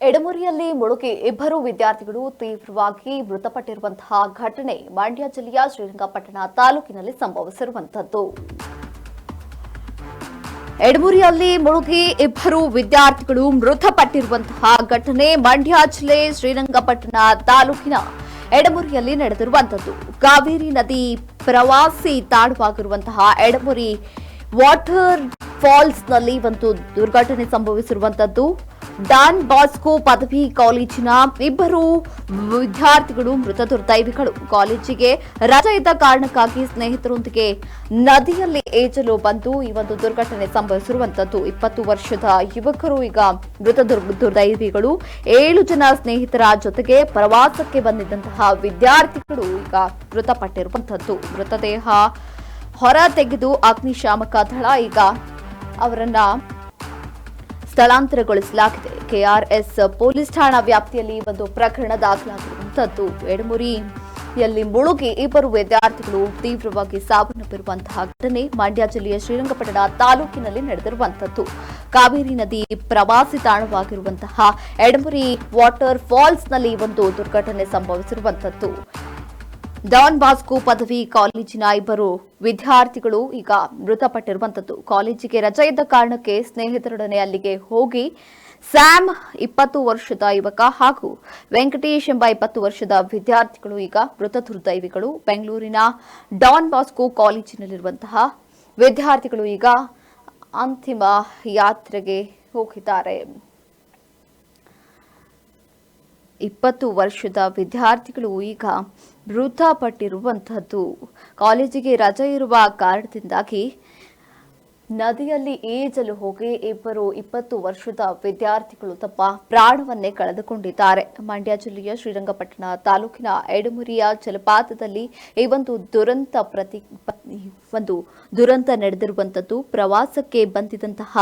ಎಡಮುರಿಯಲ್ಲಿ ಮುಳುಗಿ ಇಬ್ಬರು ವಿದ್ಯಾರ್ಥಿಗಳು ತೀವ್ರವಾಗಿ ಮೃತಪಟ್ಟಿರುವಂತಹ ಘಟನೆ ಮಂಡ್ಯ ಜಿಲ್ಲೆಯ ಶ್ರೀರಂಗಪಟ್ಟಣ ತಾಲೂಕಿನಲ್ಲಿ ಸಂಭವಿಸಿರುವಂತದ್ದು. ಎಡಮುರಿಯಲ್ಲಿ ಮುಳುಗಿ ಇಬ್ಬರು ವಿದ್ಯಾರ್ಥಿಗಳು ಮೃತಪಟ್ಟಿರುವಂತಹ ಘಟನೆ ಮಂಡ್ಯ ಜಿಲ್ಲೆ ಶ್ರೀರಂಗಪಟ್ಟಣ ತಾಲೂಕಿನ ಎಡಮುರಿಯಲ್ಲಿ ನಡೆದಿರುವಂತದ್ದು. ಕಾವೇರಿ ನದಿ ಪ್ರವಾಸಿ ತಾಣವಾಗಿರುವಂತಹ ಎಡಮುರಿ ವಾಟರ್ ಫಾಲ್ಸ್ನಲ್ಲಿ ಒಂದು ದುರ್ಘಟನೆ ಸಂಭವಿಸಿರುವಂತದ್ದು. ಡಾನ್ ಬಾಸ್ಕೋ ಪದವಿ ಕಾಲೇಜಿನ ಇಬ್ಬರು ವಿದ್ಯಾರ್ಥಿಗಳು ಮೃತ ದುರ್ದೈವಿಗಳು. ಕಾಲೇಜಿಗೆ ರಜೆ ಇದ್ದ ಕಾರಣಕ್ಕಾಗಿ ಸ್ನೇಹಿತರೊಂದಿಗೆ ನದಿಯಲ್ಲಿ ಈಜಲು ಬಂದು ಈ ಒಂದು ದುರ್ಘಟನೆ ಸಂಭವಿಸಿರುವಂತದ್ದು. 20 ವರ್ಷದ ಯುವಕರು ಈಗ ಮೃತ ದುರ್ದೈವಿಗಳು. 7 ಜನ ಸ್ನೇಹಿತರ ಜೊತೆಗೆ ಪ್ರವಾಸಕ್ಕೆ ಬಂದಿದ್ದಂತಹ ವಿದ್ಯಾರ್ಥಿಗಳು ಈಗ ಮೃತಪಟ್ಟಿರುವಂತದ್ದು. ಮೃತದೇಹ ಹೊರ ತೆಗೆದು ಅಗ್ನಿಶಾಮಕ ದಳ ಈಗ ಅವರನ್ನ ಸ್ಥಳಾಂತರಗೊಳಿಸಲಾಗಿದೆ. ಕೆಆರ್ಎಸ್ ಪೊಲೀಸ್ ಠಾಣಾ ವ್ಯಾಪ್ತಿಯಲ್ಲಿ ಒಂದು ಪ್ರಕರಣ ದಾಖಲಾಗಿರುವಂತದ್ದು. ಎಡಮುರಿಯಲ್ಲಿ ಮುಳುಗಿ ಇಬ್ಬರು ವಿದ್ಯಾರ್ಥಿಗಳು ತೀವ್ರವಾಗಿ ಸಾವನ್ನಪ್ಪಿರುವಂತಹ ಘಟನೆ ಮಂಡ್ಯ ಜಿಲ್ಲೆಯ ಶ್ರೀರಂಗಪಟ್ಟಣ ತಾಲೂಕಿನಲ್ಲಿ ನಡೆದಿರುವಂತದ್ದು. ಕಾವೇರಿ ನದಿ ಪ್ರವಾಸಿ ತಾಣವಾಗಿರುವಂತಹ ಎಡಮುರಿ ವಾಟರ್ ಫಾಲ್ಸ್ನಲ್ಲಿ ಒಂದು ದುರ್ಘಟನೆ ಸಂಭವಿಸಿರುವಂತದ್ದು. ಡಾನ್ ಬಾಸ್ಕೋ ಪದವಿ ಕಾಲೇಜಿನ ಇಬ್ಬರು ವಿದ್ಯಾರ್ಥಿಗಳು ಈಗ ಮೃತಪಟ್ಟಿರುವಂತದ್ದು. ಕಾಲೇಜಿಗೆ ರಜೆ ಇದ್ದ ಕಾರಣಕ್ಕೆ ಸ್ನೇಹಿತರೊಡನೆ ಅಲ್ಲಿಗೆ ಹೋಗಿ ಸ್ಯಾಮ್ 20 ವರ್ಷದ ಯುವಕ ಹಾಗೂ ವೆಂಕಟೇಶ್ ಎಂಬ 20 ವರ್ಷದ ವಿದ್ಯಾರ್ಥಿಗಳು ಈಗ ಮೃತ ದುರ್ದೈವಿಗಳು. ಬೆಂಗಳೂರಿನ ಡಾನ್ ಬಾಸ್ಕೋ ಕಾಲೇಜಿನಲ್ಲಿರುವಂತಹ ವಿದ್ಯಾರ್ಥಿಗಳು ಈಗ ಅಂತಿಮ ಯಾತ್ರೆಗೆ ಹೋಗಿದ್ದಾರೆ. 20 ವರ್ಷದ ವಿದ್ಯಾರ್ಥಿಗಳು ಈಗ ಮೃತಪಟ್ಟಿರುವಂತಹದ್ದು. ಕಾಲೇಜಿಗೆ ರಜೆ ಇರುವ ಕಾರಣದಿಂದಾಗಿ ನದಿಯಲ್ಲಿ ಈಜಲು ಹೋಗಿ ಇಬ್ಬರು 20 ವರ್ಷದ ವಿದ್ಯಾರ್ಥಿಗಳು ತಮ್ಮ ಪ್ರಾಣವನ್ನೇ ಕಳೆದುಕೊಂಡಿದ್ದಾರೆ. ಮಂಡ್ಯ ಜಿಲ್ಲೆಯ ಶ್ರೀರಂಗಪಟ್ಟಣ ತಾಲೂಕಿನ ಎಡಮುರಿಯ ಜಲಪಾತದಲ್ಲಿ ಈ ಒಂದು ದುರಂತ ನಡೆದಿರುವಂತದ್ದು. ಪ್ರವಾಸಕ್ಕೆ ಬಂದಿದ್ದಂತಹ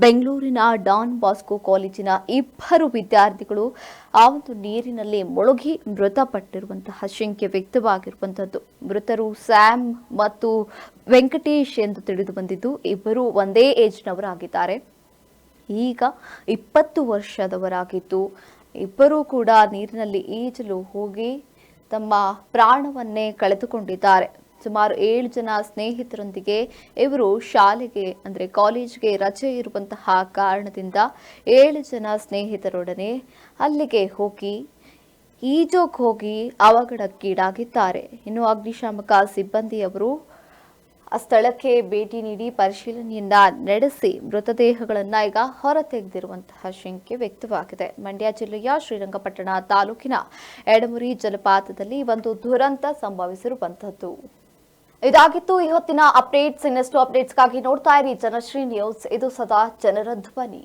ಬೆಂಗಳೂರಿನ ಡಾನ್ ಬಾಸ್ಕೋ ಕಾಲೇಜಿನ ಇಬ್ಬರು ವಿದ್ಯಾರ್ಥಿಗಳು ಆ ಒಂದು ನೀರಿನಲ್ಲಿ ಮುಳುಗಿ ಮೃತಪಟ್ಟಿರುವಂತಹ ಶಂಕೆ ವ್ಯಕ್ತವಾಗಿರುವಂತದ್ದು. ಮೃತರು ಸ್ಯಾಮ್ ಮತ್ತು ವೆಂಕಟೇಶ್ ಎಂದು ತಿಳಿದು ಬಂದಿದ್ದು ಇಬ್ಬರು ಒಂದೇ ಏಜ್ನವರಾಗಿದ್ದಾರೆ. ಈಗ 20 ವರ್ಷದವರಾಗಿದ್ದು ಇಬ್ಬರೂ ಕೂಡ ನೀರಿನಲ್ಲಿ ಈಜಲು ಹೋಗಿ ತಮ್ಮ ಪ್ರಾಣವನ್ನೇ ಕಳೆದುಕೊಂಡಿದ್ದಾರೆ. ಸುಮಾರು 7 ಜನ ಸ್ನೇಹಿತರೊಂದಿಗೆ ಇವರು ಶಾಲೆಗೆ ಅಂದರೆ ಕಾಲೇಜ್ಗೆ ರಜೆ ಇರುವಂತಹ ಕಾರಣದಿಂದ 7 ಜನ ಸ್ನೇಹಿತರೊಡನೆ ಅಲ್ಲಿಗೆ ಹೋಗಿ ಈಜೋಕ್ ಹೋಗಿ ಅವಘಡಕ್ಕೀಡಾಗಿದ್ದಾರೆ. ಇನ್ನು ಅಗ್ನಿಶಾಮಕ ಸಿಬ್ಬಂದಿಯವರು ಸ್ಥಳಕ್ಕೆ ಭೇಟಿ ನೀಡಿ ಪರಿಶೀಲನೆಯನ್ನ ನಡೆಸಿ ಮೃತದೇಹಗಳನ್ನ ಈಗ ಹೊರತೆಗೆದಿರುವಂತಹ ಶಂಕೆ ವ್ಯಕ್ತವಾಗಿದೆ. ಮಂಡ್ಯ ಜಿಲ್ಲೆಯ ಶ್ರೀರಂಗಪಟ್ಟಣ ತಾಲೂಕಿನ ಎಡಮುರಿ ಜಲಪಾತದಲ್ಲಿ ಒಂದು ದುರಂತ ಸಂಭವಿಸಿರುವಂತದ್ದು. ಇದಾಗಿತ್ತು ಈ ಹೊತ್ತಿನ ಅಪ್ಡೇಟ್ಸ್. ಇನ್ನಷ್ಟು ಅಪ್ಡೇಟ್ಸ್ಗಾಗಿ ನೋಡ್ತಾ ಇರಿ ಜನಶ್ರೀ ನ್ಯೂಸ್. ಇದು ಸದಾ ಜನರ ಧ್ವನಿ.